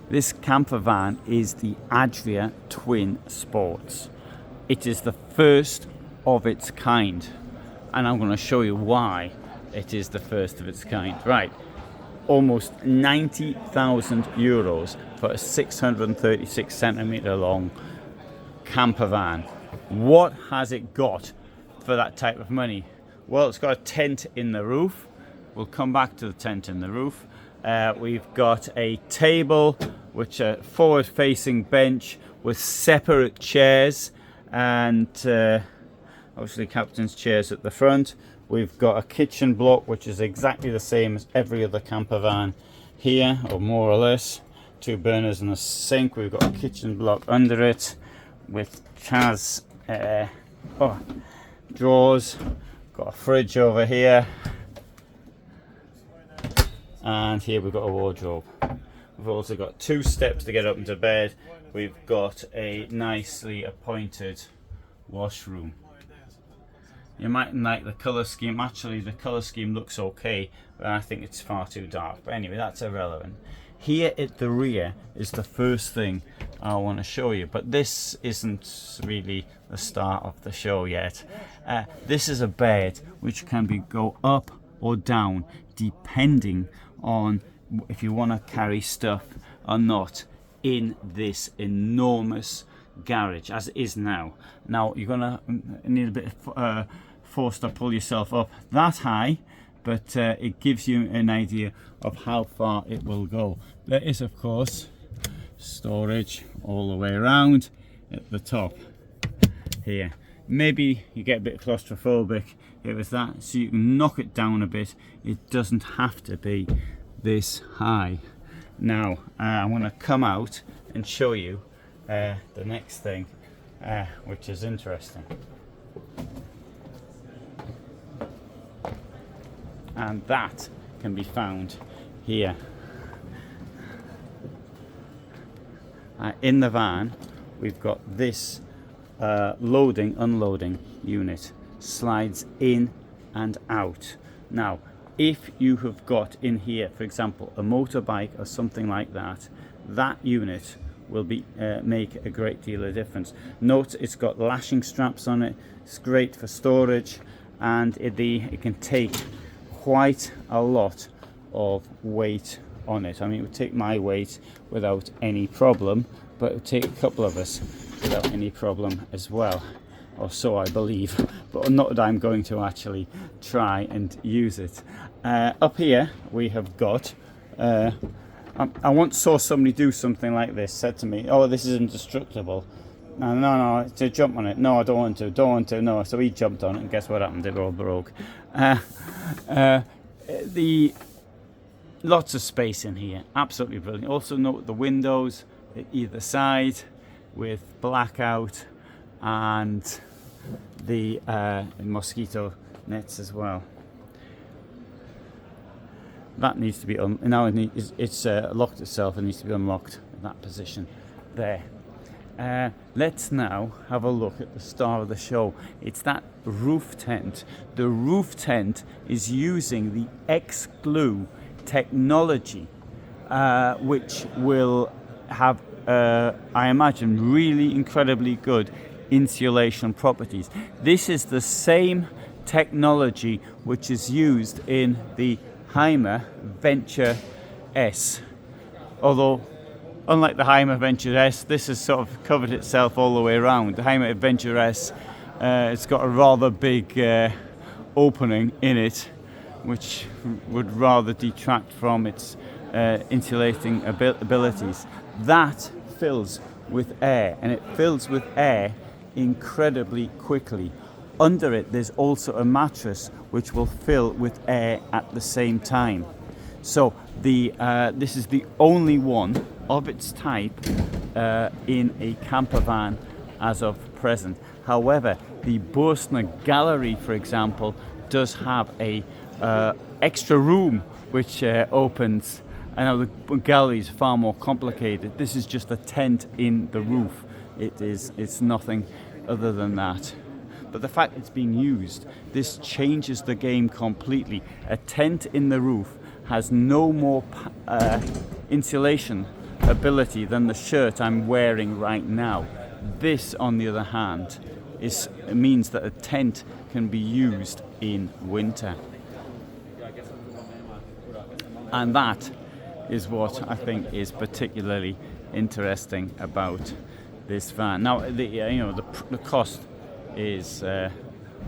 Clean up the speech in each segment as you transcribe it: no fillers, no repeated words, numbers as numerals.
This camper van is the Adria Twin Sports. It is the first of its kind, and I'm going to show you why it is the first of its kind. Right, almost 90,000 euros for a 636 centimetre long camper van. What has it got for that type of money? Well, it's got a tent in the roof. We'll come back to the tent in the roof. We've got a table, which a forward-facing bench with separate chairs, and obviously captain's chairs at the front. We've got a kitchen block, which is exactly the same as every other camper van here, or more or less. 2 burners and a sink. We've got a kitchen block under it with drawers. Got a fridge over here, and here we've got a wardrobe. We've also got 2 steps to get up into bed. We've got a nicely appointed washroom. You mightn't like the colour scheme. Actually, the colour scheme looks okay, but I think it's far too dark. But anyway, that's irrelevant. Here at the rear is the first thing I want to show you, but this isn't really the start of the show yet. This is a bed which can go up or down depending on if you want to carry stuff or not in this enormous garage as it is now. Now you're gonna need a bit of force to pull yourself up that high, but it gives you an idea of how far it will go. There is, of course, storage all the way around at the top here. Maybe you get a bit claustrophobic with that, so you can knock it down a bit. It doesn't have to be this high. Now I'm going to come out and show you the next thing, which is interesting, and that can be found here. In the van we've got this loading unloading unit, slides in and out. Now if you have got in here, for example, a motorbike or something like that, that unit will be make a great deal of difference. Note it's got lashing straps on it. It's great for storage, and it can take quite a lot of weight on it. I mean, it would take my weight without any problem, but it would take a couple of us without any problem as well, or so I believe, but not that I'm going to actually try and use it. Up here we have got I once saw somebody do something like this, said to me, oh, this is indestructible. No, to jump on it. No, I don't want to, no. So he jumped on it, and guess what happened? It all broke. Lots of space in here, absolutely brilliant. Also note the windows at either side with blackout, and the mosquito nets as well. That needs to be it's locked itself and needs to be unlocked in that position there. Let's now have a look at the star of the show. It's that roof tent. The roof tent is using the X-Glue technology, which will have, I imagine, really incredibly good insulation properties. This is the same technology which is used in the Hymer Venture S, although unlike the Hymer Venture S, this has sort of covered itself all the way around. The Hymer Venture S, it's got a rather big opening in it, which would rather detract from its insulating abilities. That fills with air, and it fills with air incredibly quickly. Under it there's also a mattress which will fill with air at the same time. So this is the only one of its type in a camper van as of present. However, the Bürstner gallery, for example, does have a extra room which opens. I know the gallery is far more complicated. This is just a tent in the roof. It's nothing other than that. But the fact it's being used, this changes the game completely. A tent in the roof has no more insulation ability than the shirt I'm wearing right now. This, on the other hand, means that a tent can be used in winter. And that is what I think is particularly interesting about this van. Now, the cost is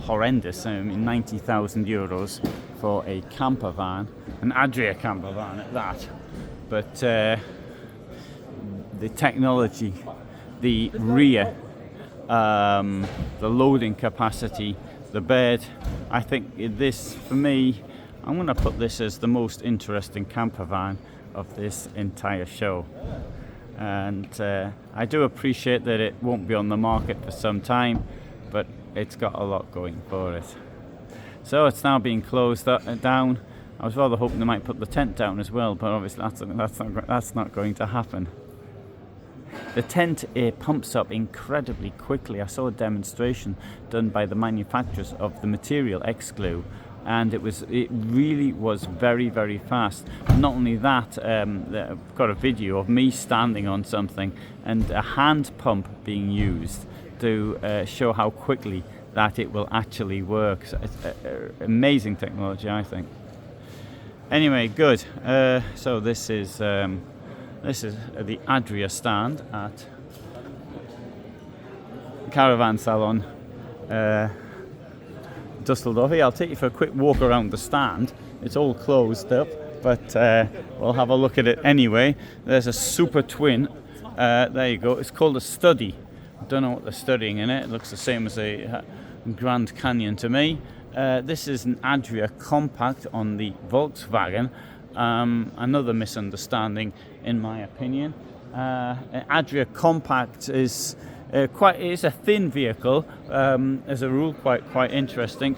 horrendous. I mean, 90,000 euros for a camper van, an Adria camper van at that. But the technology, the rear, the loading capacity, the bed, I think this, for me, I'm going to put this as the most interesting camper van of this entire show. And I do appreciate that it won't be on the market for some time, but it's got a lot going for it. So it's now being closed down. I was rather hoping they might put the tent down as well, but obviously that's not going to happen. The tent pumps up incredibly quickly. I saw a demonstration done by the manufacturers of the material X-Glue, and it really was very, very fast. Not only that, I've got a video of me standing on something and a hand pump being used to show how quickly that it will actually work. So it's amazing technology, I think. Anyway, good. So this is the Adria stand at Caravan Salon Dusseldorf. I'll take you for a quick walk around the stand. It's all closed up, but we'll have a look at it anyway. There's a Super Twin. There you go. It's called a Study. I don't know what they're studying in it. It looks the same as a Grand Canyon to me. This is an Adria Compact on the Volkswagen. Another misunderstanding, in my opinion. Adria Compact is it's a thin vehicle, as a rule, quite interesting.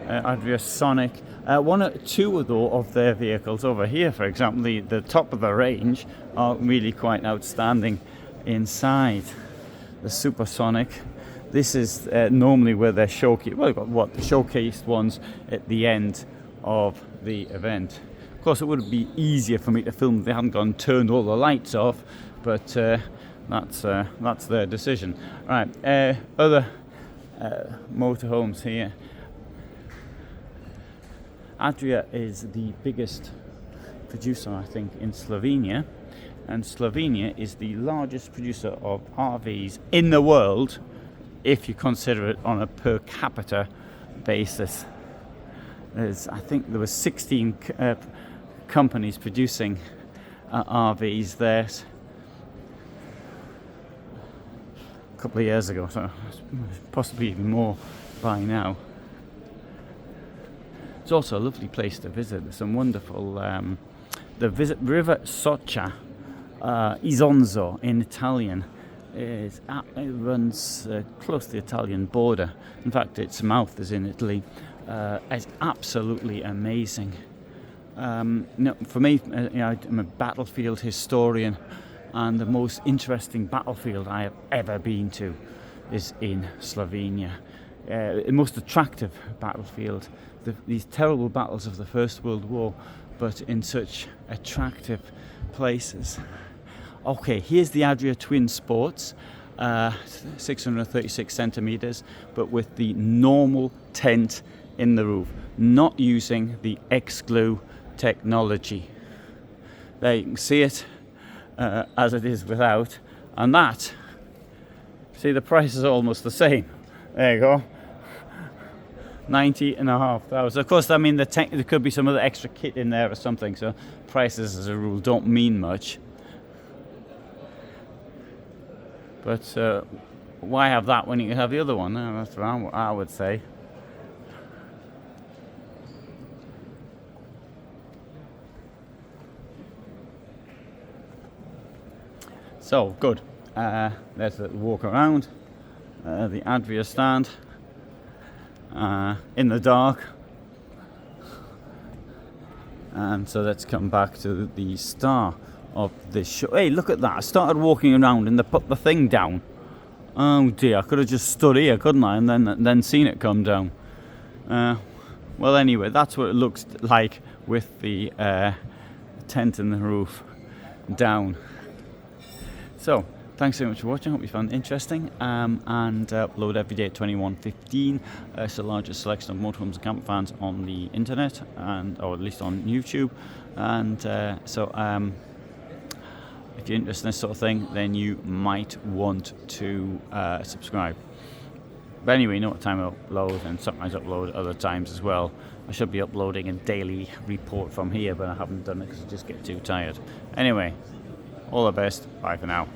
Adria Sonic. One or two of their vehicles over here, for example, the top of the range, are really quite outstanding inside. The Supersonic. This is normally where they're showcased ones at the end of the event. Of course, it would be easier for me to film if they hadn't gone and turned all the lights off, but that's their decision. Right, other motorhomes here. Adria is the biggest producer, I think, in Slovenia, and Slovenia is the largest producer of RVs in the world, if you consider it on a per capita basis. I think there were 16 companies producing RVs there a couple of years ago, so possibly even more by now. It's also a lovely place to visit. There's some wonderful River Socha, Isonzo in Italian. It runs close to the Italian border. In fact, its mouth is in Italy. It's absolutely amazing. For me, I'm a battlefield historian, and the most interesting battlefield I have ever been to is in Slovenia. The most attractive battlefield. These terrible battles of the First World War, but in such attractive places. Okay, here's the Adria Twin Sports, 636 centimeters, but with the normal tent in the roof, not using the X-Glue technology. There you can see it as it is without, and that, see, the price is almost the same. There you go. 90,500. Of course, I mean, there could be some other extra kit in there or something, so prices as a rule don't mean much. But why have that when you can have the other one? That's what I would say. So, good. There's a walk around the Adria stand in the dark. And so let's come back to the star of this show. Hey, look at that. I started walking around and they put the thing down. Oh dear, I could have just stood here, couldn't I, and then seen it come down. Well, anyway, that's what it looks like with the tent and the roof down. So, thanks so much for watching. Hope you found it interesting. And upload every day at 21:15. It's the largest selection of motorhomes and campervans on the internet, or at least on YouTube. And if you're interested in this sort of thing, then you might want to subscribe. But anyway, you know what time I upload, and sometimes I upload other times as well. I should be uploading a daily report from here, but I haven't done it because I just get too tired. Anyway, all the best. Bye for now.